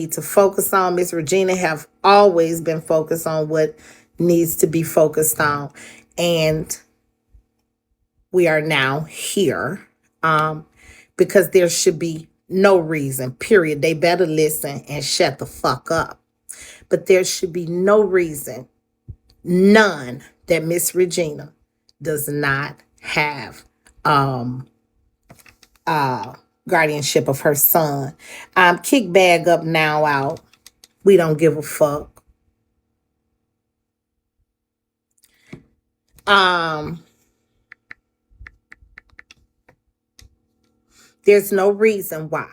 need to focus on. Ms Regina have always been focused on what needs to be focused on. And we are now here because there should be no reason, period. They better listen and shut the fuck up. But there should be no reason, none, that Ms Regina does not have guardianship of her son. Kick bag up, now out. We don't give a fuck. There's no reason why.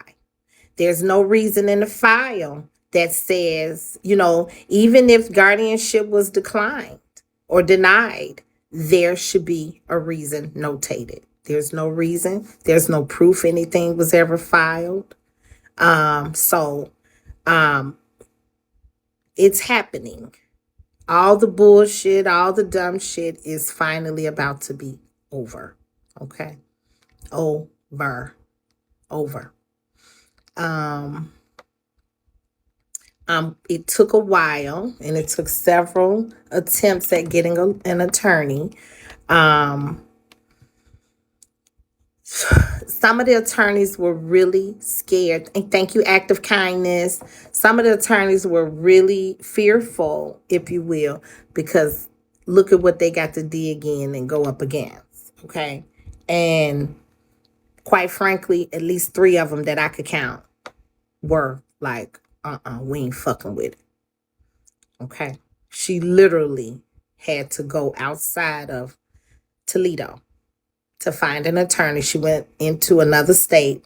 There's no reason in the file that says, even if guardianship was declined or denied, there should be a reason notated. There's no reason. There's no proof anything was ever filed. So it's happening. All the bullshit, all the dumb shit is finally about to be over. Okay? Over. It took a while, and it took several attempts at getting an attorney. Some of the attorneys were really scared. And thank you, Act of Kindness. Some of the attorneys were really fearful, if you will, because look at what they got to dig in and go up against. Okay? And quite frankly, at least 3 of them that I could count were like, we ain't fucking with it. Okay? She literally had to go outside of Toledo to find an attorney. She went into another state,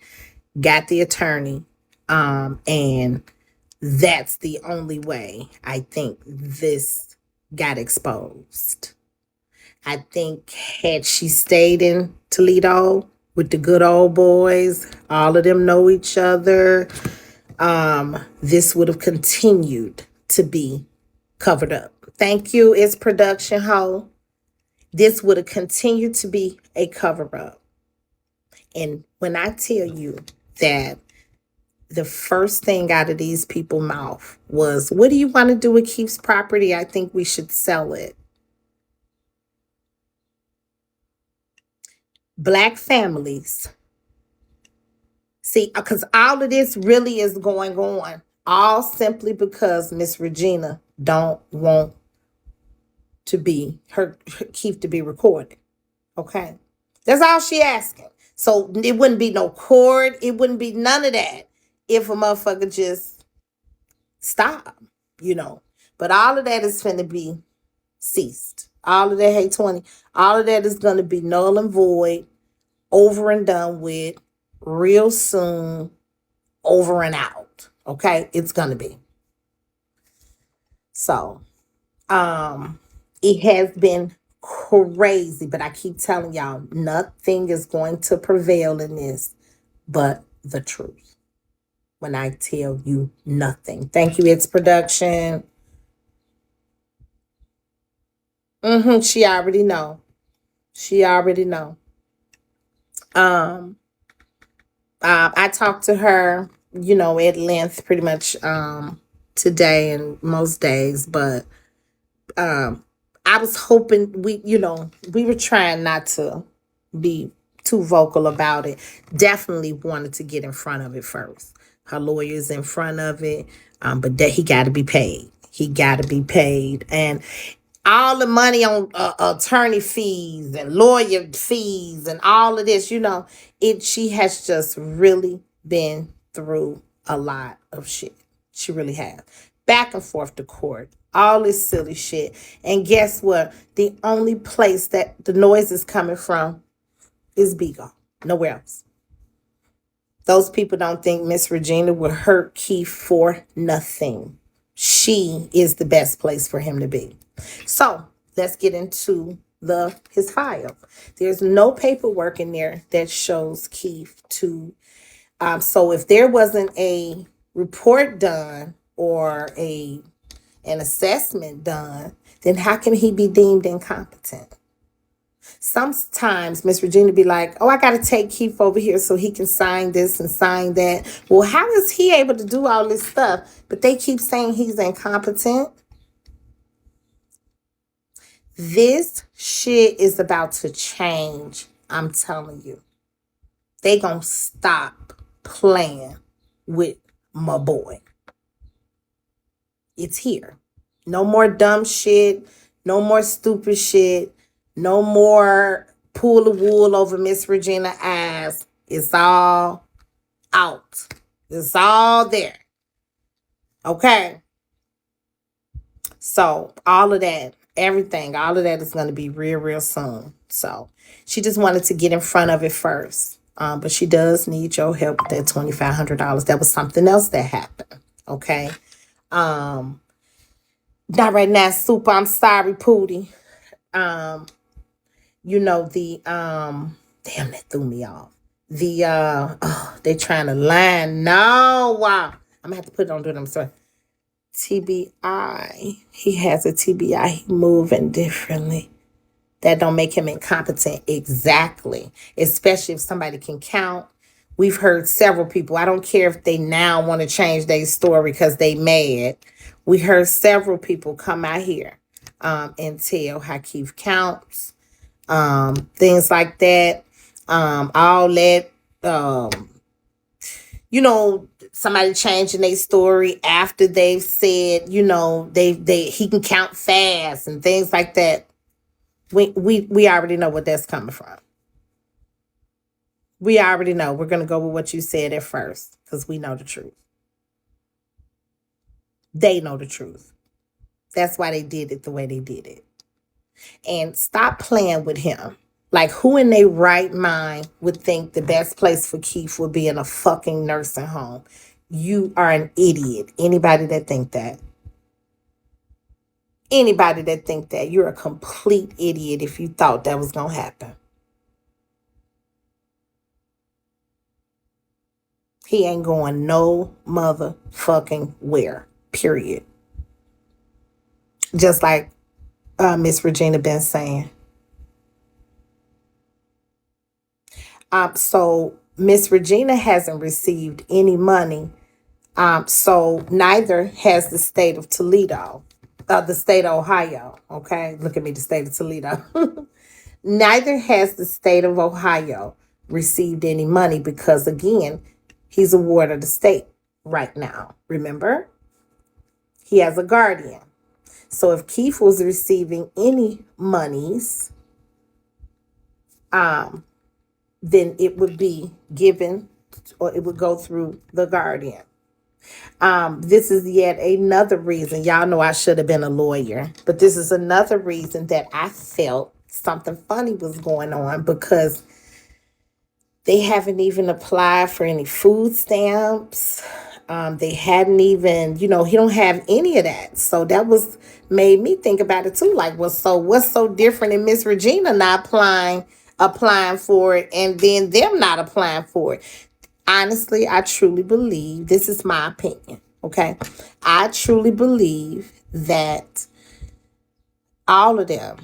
got the attorney, and that's the only way I think this got exposed. I think had she stayed in Toledo with the good old boys, all of them know each other, this would have continued to be covered up. Thank you, it's production ho. This would have continued to be a cover-up. And when I tell you that the first thing out of these people's mouth was, what do you want to do with Keith's property? I think we should sell it. Black families. See, because all of this really is going on, all simply because Ms. Regina don't want to be her Keith to be recorded. Okay, that's all she asking. So it wouldn't be no court. It wouldn't be none of that if a motherfucker just stop. But all of that is finna be ceased. All of that, hey 20, all of that is gonna be null and void, over and done with, real soon, over and out. Okay, it's gonna be. So, it has been crazy, but I keep telling y'all, nothing is going to prevail in this but the truth. When I tell you nothing. Thank you, it's production. She already know. She already know. I talked to her, at length pretty much today and most days, but I was hoping we were trying not to be too vocal about it. Definitely wanted to get in front of it first. Her lawyer's in front of it, but that he got to be paid. He got to be paid, and all the money on attorney fees and lawyer fees and all of this, she has just really been through a lot of shit. She really has. Back and forth to court, all this silly shit. And guess what? The only place that the noise is coming from is Bigo. Nowhere else. Those people don't think Ms. Regina will hurt Keith for nothing. She is the best place for him to be. So let's get into his file. There's no paperwork in there that shows Keith to. So if there wasn't a report done or an assessment done, then how can he be deemed incompetent? Sometimes Miss Regina be like, oh, I got to take Keith over here so he can sign this and sign that. Well, how is he able to do all this stuff? But they keep saying he's incompetent. This shit is about to change. I'm telling you. They gonna stop playing with my boy. It's here. No more dumb shit. No more stupid shit. No more pull the wool over Ms Regina's eyes. It's all out. It's all there. Okay. So all of that, everything, all of that is going to be real, real soon. So she just wanted to get in front of it first. But she does need your help with that $2,500. That was something else that happened. Okay. Not right now, Super. I'm sorry, Pootie. You know, damn, that threw me off. They trying to line. No, wow. I'm gonna have to put it on do them. Sorry. TBI. He has a TBI. He moving differently. That don't make him incompetent. Exactly. Especially if somebody can count. We've heard several people. I don't care if they now want to change their story because they mad. We heard several people come out here and tell how Keith counts, things like that. All that, somebody changing their story after they've said, he can count fast and things like that. We already know what that's coming from. We already know. We're going to go with what you said at first because we know the truth. They know the truth. That's why they did it the way they did it. And stop playing with him. Like, who in their right mind would think the best place for Keith would be in a fucking nursing home? You are an idiot. Anybody that think that. Anybody that think that. You're a complete idiot if you thought that was going to happen. He ain't going no motherfucking where. Period. Just like Ms Regina been saying. So Ms Regina hasn't received any money. So neither has the state of Toledo, the state of Ohio. Okay, look at me, the state of Toledo. Neither has the state of Ohio received any money because, again, he's a ward of the state right now. Remember, he has a guardian. So if Keith was receiving any monies, then it would be given, or it would go through the guardian. This is yet another reason. Y'all know I should have been a lawyer, but this is another reason that I felt something funny was going on, because they haven't even applied for any food stamps. They hadn't even, he don't have any of that. So that made me think about it too. Like, what's so different in Ms Regina not applying for it, and then them not applying for it? Honestly, I truly believe, this is my opinion, okay? I truly believe that all of them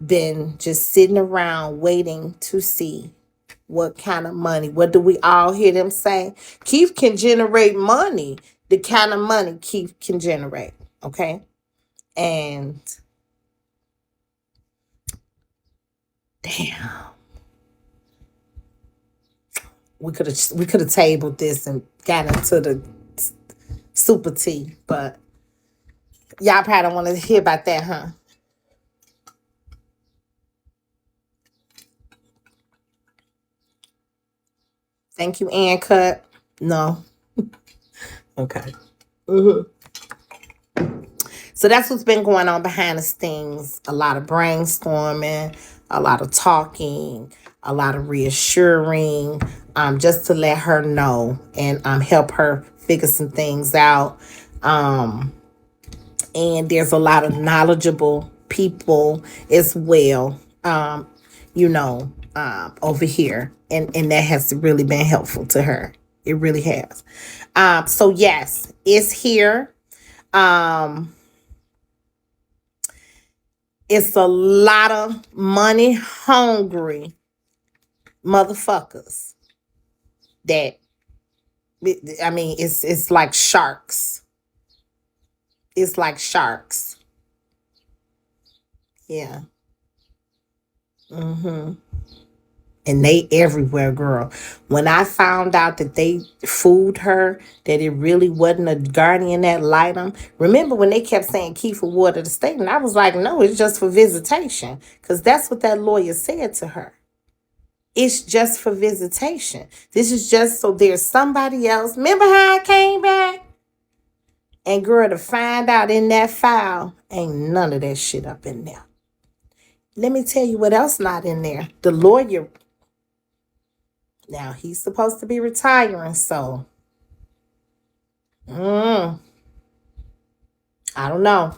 been just sitting around waiting to see what kind of money. What do we all hear them say? Keith can generate money. The kind of money Keith can generate, okay? And damn. We could have tabled this and got into the super tea, but y'all probably don't want to hear about that, huh? Thank you, Ann Cut. No. Okay. So that's what's been going on behind the scenes. A lot of brainstorming, a lot of talking, a lot of reassuring, just to let her know and help her figure some things out. And there's a lot of knowledgeable people as well, over here. And that has really been helpful to her. It really has. So yes, it's here. It's a lot of money hungry motherfuckers that, I mean, it's like sharks. It's like sharks. Yeah. Mm-hmm. And they everywhere, girl. When I found out that they fooled her, that it really wasn't a guardian that light them. Remember when they kept saying Kiefer watered the state? And I was like, no, it's just for visitation. Because that's what that lawyer said to her. It's just for visitation. This is just so there's somebody else. Remember how I came back? And girl, to find out in that file, ain't none of that shit up in there. Let me tell you what else not in there. The lawyer, now he's supposed to be retiring, so I don't know.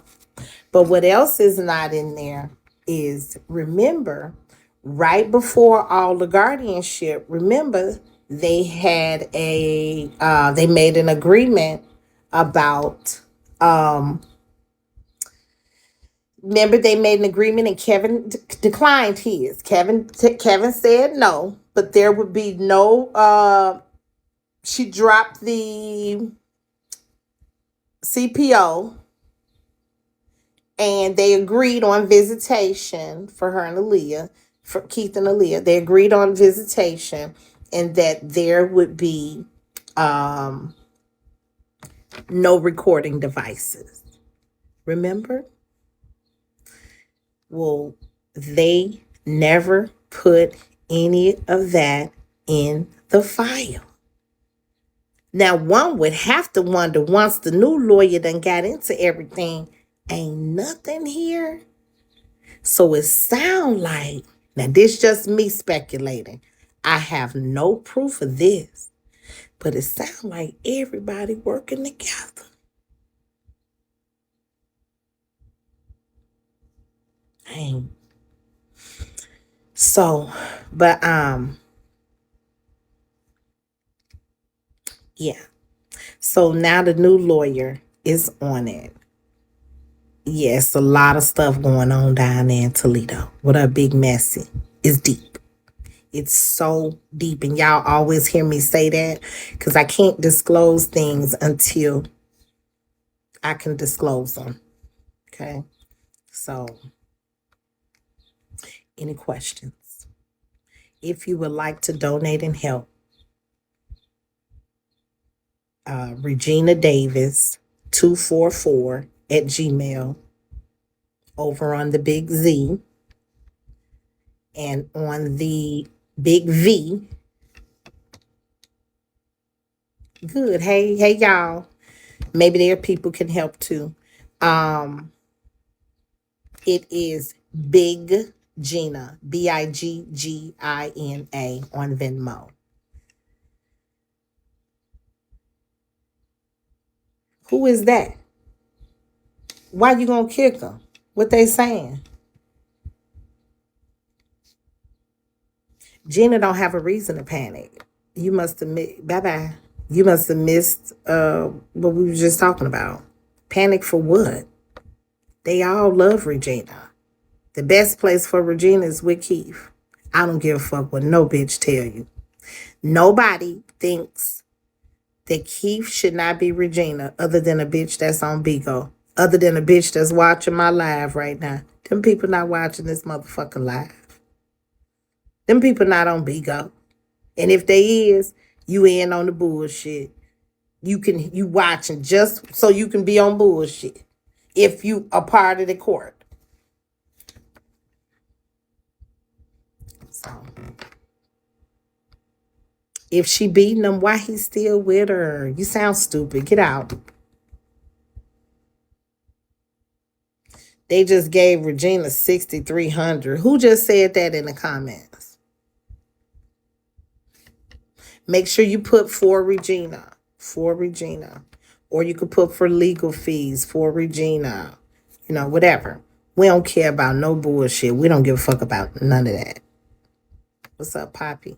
But what else is not in there is, remember, right before all the guardianship, remember they had they made an agreement about remember they made an agreement and Kevin declined his. Kevin said no, but there would be no she dropped the CPO and they agreed on visitation for her and Aaliyah, for Keith and Aaliyah. They agreed on visitation and that there would be no recording devices. Remember? Well, they never put any of that in the file. Now, one would have to wonder, once the new lawyer done got into everything, ain't nothing here. So it sound like, now this just me speculating. I have no proof of this, but it sound like everybody working together. Dang. So, but yeah. So now the new lawyer is on it. Yes, a lot of stuff going on down there in Toledo. What a big messy. It's deep. It's so deep. And y'all always hear me say that because I can't disclose things until I can disclose them. Okay. So, any questions? If you would like to donate and help, Regina Davis 244 at Gmail over on the Big Z, and on the Big V. Good. Hey y'all. Maybe there people can help too. It is Big Gina, Biggina on Venmo. Who is that? Why you gonna kick them? What they saying? Gina don't have a reason to panic. You must have bye. You must have missed what we were just talking about. Panic for what? They all love Regina. The best place for Regina is with Keith. I don't give a fuck what no bitch tell you. Nobody thinks that Keith should not be Regina other than a bitch that's on Bigo. Other than a bitch that's watching my live right now. Them people not watching this motherfucking live. Them people not on Bigo. And if they is, you in on the bullshit. You watching just so you can be on bullshit. If you are part of the court. So if she beating him, why he still with her? You sound stupid. Get out. They just gave Regina 6,300. Who just said that in the comments? Make sure you put for Regina. For Regina. Or you could put for legal fees for Regina. You know, whatever. We don't care about no bullshit. We don't give a fuck about none of that. What's up, Poppy?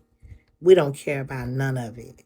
We don't care about none of it.